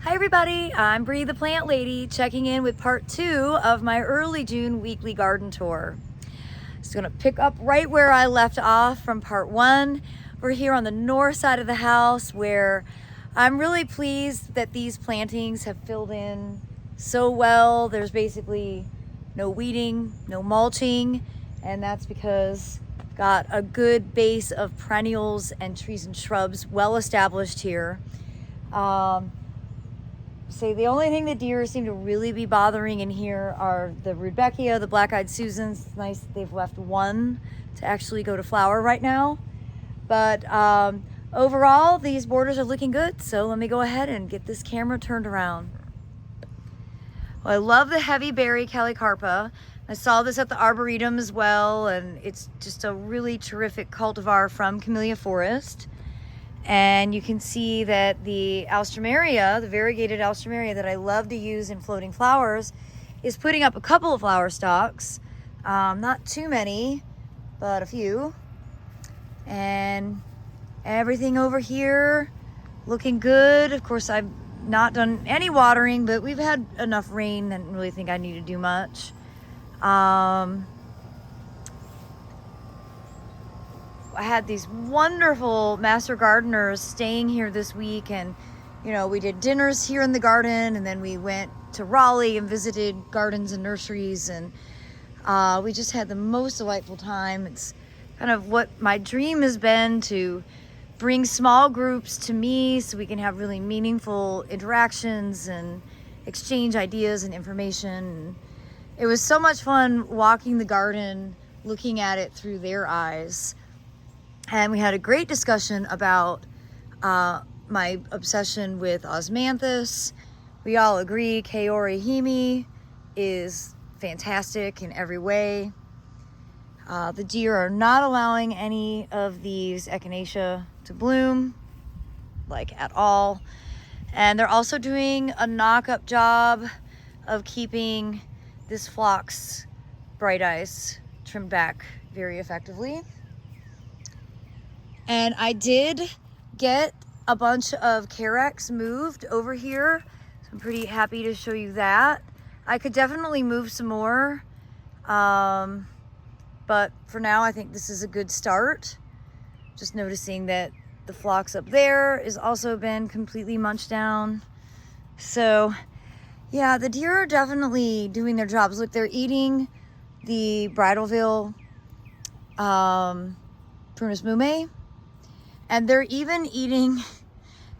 Hi everybody, I'm Bree the Plant Lady, checking in with part 2 of my early June weekly garden tour. Just gonna pick up right where I left off from part 1. We're here on the north side of the house where I'm really pleased that these plantings have filled in so well. There's basically no weeding, no mulching, and that's because got a good base of perennials and trees and shrubs well established here. So the only thing the deer seem to really be bothering in here are the Rudbeckia, the black-eyed Susans. It's nice that they've left one to actually go to flower right now. But overall, these borders are looking good. So let me go ahead and get this camera turned around. Well, I love the heavy berry Calicarpa. I saw this at the Arboretum as well, and it's just a really terrific cultivar from Camellia Forest. And you can see that the Alstroemeria, the variegated Alstroemeria that I love to use in floating flowers, is putting up a couple of flower stalks. Not too many, but a few. And everything over here looking good. Of course, I've not done any watering, but we've had enough rain. I didn't really think I need to do much. I had these wonderful master gardeners staying here this week, and we did dinners here in the garden, and then we went to Raleigh and visited gardens and nurseries, and we just had the most delightful time. It's kind of what my dream has been, to bring small groups to me so we can have really meaningful interactions and exchange ideas and information. It was so much fun walking the garden, looking at it through their eyes. And we had a great discussion about my obsession with Osmanthus. We all agree Kaori Hime is fantastic in every way. The deer are not allowing any of these Echinacea to bloom, like at all. And they're also doing a knock-up job of keeping this Phlox Bright Eyes trimmed back very effectively. And I did get a bunch of Carex moved over here. So I'm pretty happy to show you that. I could definitely move some more. But for now, I think this is a good start. Just noticing that the Phlox up there has also been completely munched down. So yeah, the deer are definitely doing their jobs. Look, they're eating the Bridalveil Prunus mume. And they're even eating,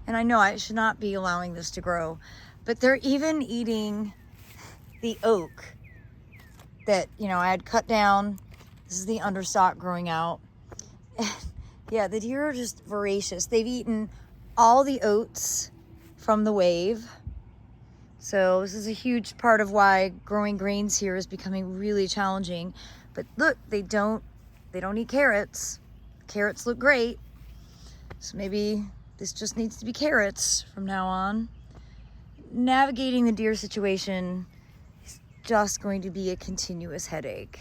and I know I should not be allowing this to grow, but they're even eating the oak that, I had cut down. This is the understock growing out. Yeah, the deer are just voracious. They've eaten all the oats from the wave. So this is a huge part of why growing grains here is becoming really challenging. But look, they don't eat carrots. Carrots look great. So maybe this just needs to be carrots from now on. Navigating the deer situation is just going to be a continuous headache.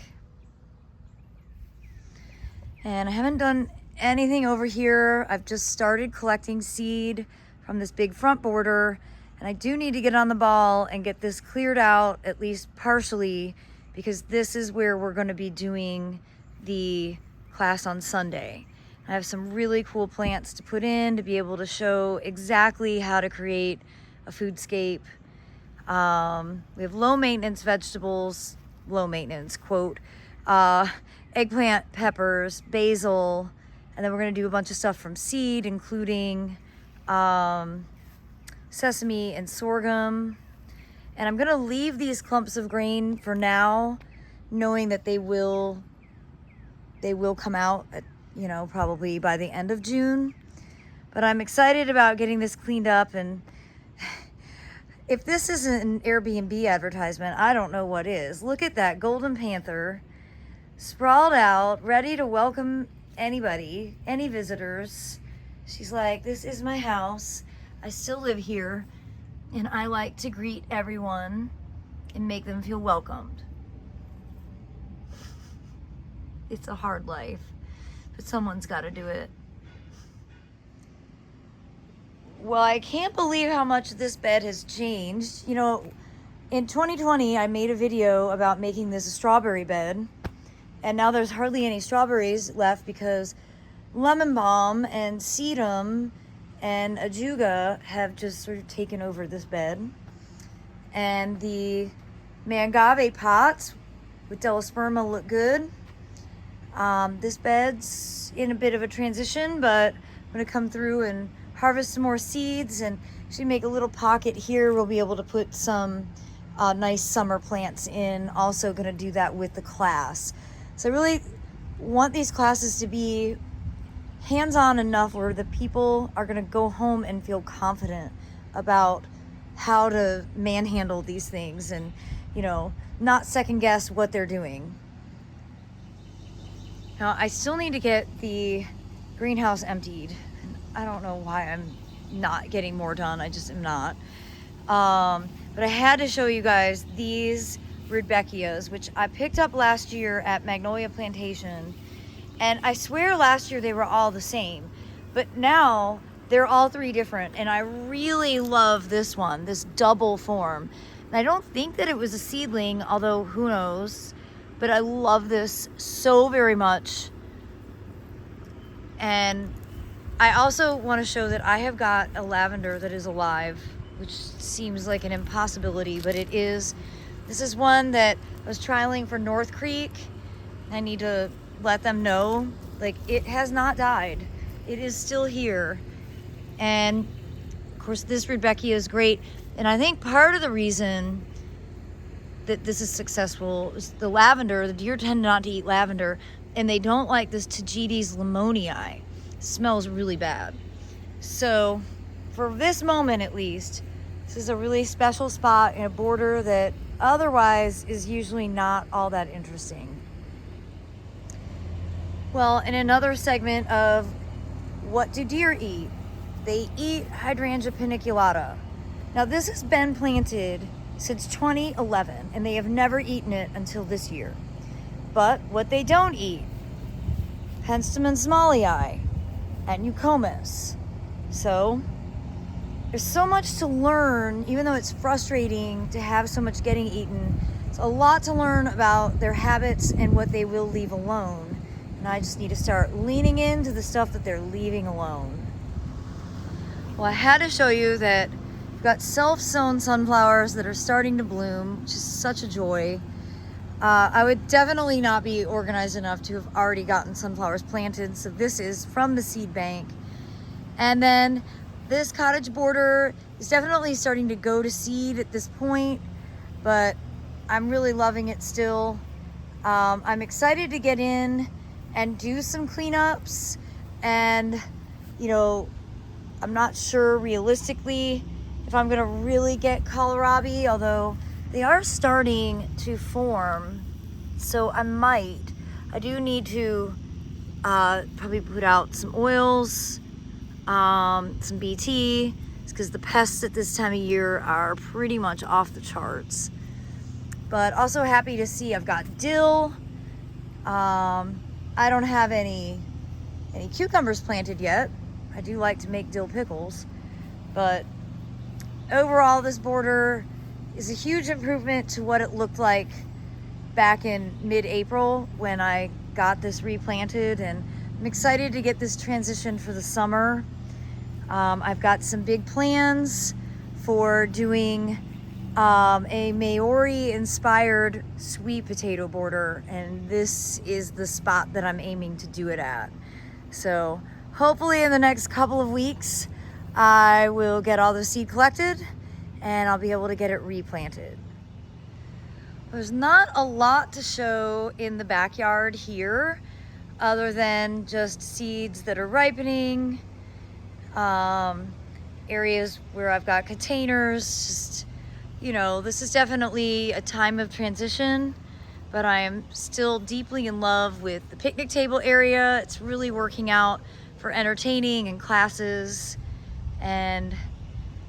And I haven't done anything over here. I've just started collecting seed from this big front border, and I do need to get on the ball and get this cleared out, at least partially, because this is where we're going to be doing the class on Sunday. I have some really cool plants to put in to be able to show exactly how to create a foodscape. We have low maintenance vegetables, low maintenance, quote, eggplant, peppers, basil, and then we're gonna do a bunch of stuff from seed, including sesame and sorghum. And I'm gonna leave these clumps of grain for now, knowing that they will come out at, probably by the end of June. But I'm excited about getting this cleaned up, and if this isn't an Airbnb advertisement, I don't know what is. Look at that golden panther sprawled out, ready to welcome anybody, any visitors. She's like, this is my house. I still live here, and I like to greet everyone and make them feel welcomed. It's a hard life, but someone's got to do it. Well, I can't believe how much this bed has changed. You know, in 2020, I made a video about making this a strawberry bed, and now there's hardly any strawberries left because lemon balm and sedum and ajuga have just sort of taken over this bed. And the mangave pots with Delosperma look good. This bed's in a bit of a transition, but I'm gonna come through and harvest some more seeds and actually make a little pocket here. We'll be able to put some nice summer plants in. Also gonna do that with the class. So I really want these classes to be hands-on enough where the people are gonna go home and feel confident about how to manhandle these things and, you know, not second guess what they're doing. Now, I still need to get the greenhouse emptied. I don't know why I'm not getting more done. I just am not. But I had to show you guys these Rudbeckias, which I picked up last year at Magnolia Plantation. And I swear last year they were all the same. But now they're all three different. And I really love this one, this double form. And I don't think that it was a seedling, although who knows. But I love this so very much. And I also want to show that I have got a lavender that is alive, which seems like an impossibility, but it is. This is one that I was trialing for North Creek. I need to let them know, like, it has not died. It is still here. And of course, this Rudbeckia is great. And I think part of the reason that this is successful is the lavender. The deer tend not to eat lavender, and they don't like this Tagetes lemonii. It smells really bad. So for this moment at least, this is a really special spot in a border that otherwise is usually not all that interesting. Well, in another segment of what do deer eat? They eat Hydrangea paniculata. Now this has been planted since 2011, and they have never eaten it until this year. But what they don't eat, Penstemon smallii and Eucomis. So there's so much to learn, even though it's frustrating to have so much getting eaten. It's a lot to learn about their habits and what they will leave alone. And I just need to start leaning into the stuff that they're leaving alone. Well, I had to show you that we've got self-sown sunflowers that are starting to bloom, which is such a joy. I would definitely not be organized enough to have already gotten sunflowers planted, so this is from the seed bank. And then this cottage border is definitely starting to go to seed at this point, but I'm really loving it still. I'm excited to get in and do some cleanups, and you know, I'm not sure realistically if I'm gonna really get kohlrabi, although they are starting to form, so I might. I do need to probably put out some oils, some BT, because the pests at this time of year are pretty much off the charts. But also happy to see I've got dill. I don't have any cucumbers planted yet. I do like to make dill pickles, but overall this border is a huge improvement to what it looked like back in mid-April when I got this replanted, and I'm excited to get this transition for the summer. I've got some big plans for doing a Maori inspired sweet potato border, and this is the spot that I'm aiming to do it at. So hopefully in the next couple of weeks I will get all the seed collected and I'll be able to get it replanted. There's not a lot to show in the backyard here other than just seeds that are ripening, areas where I've got containers. Just, you know, this is definitely a time of transition, but I am still deeply in love with the picnic table area. It's really working out for entertaining and classes, and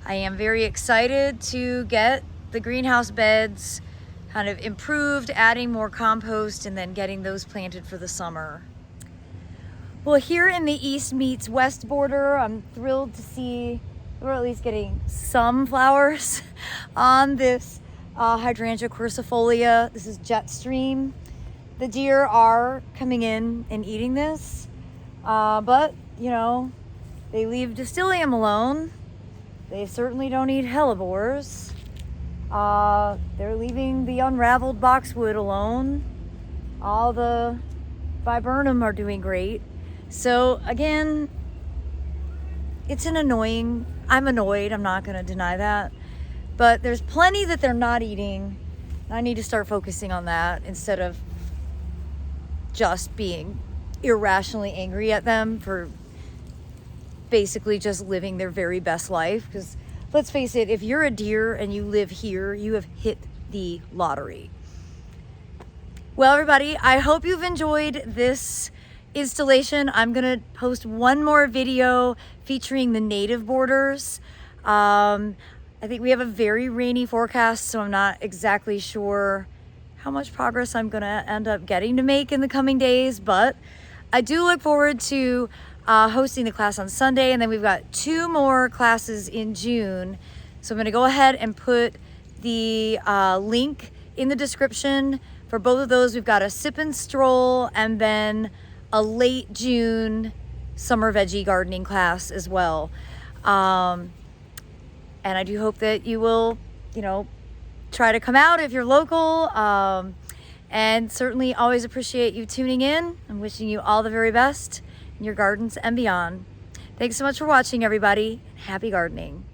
I am very excited to get the greenhouse beds kind of improved, adding more compost, and then getting those planted for the summer. Well, here in the East meets West border, I'm thrilled to see we're at least getting some flowers on this Hydrangea quercifolia. This is Jetstream. The deer are coming in and eating this, but you know, they leave Distilleum alone. They certainly don't eat hellebores. They're leaving the unraveled boxwood alone. All the viburnum are doing great. So again, it's I'm annoyed, I'm not gonna deny that. But there's plenty that they're not eating. I need to start focusing on that instead of just being irrationally angry at them for basically just living their very best life. Because let's face it, if you're a deer and you live here, you have hit the lottery. Well, everybody, I hope you've enjoyed this installation. I'm gonna post one more video featuring the native borders. I think we have a very rainy forecast, so I'm not exactly sure how much progress I'm gonna end up getting to make in the coming days, but I do look forward to hosting the class on Sunday, and then we've got 2 more classes in June. So I'm gonna go ahead and put the link in the description for both of those. We've got a sip and stroll and then a late June summer veggie gardening class as well. And I do hope that you will, you know, try to come out if you're local. And certainly always appreciate you tuning in. I'm wishing you all the very best in your gardens and beyond. Thanks so much for watching, everybody. Happy gardening.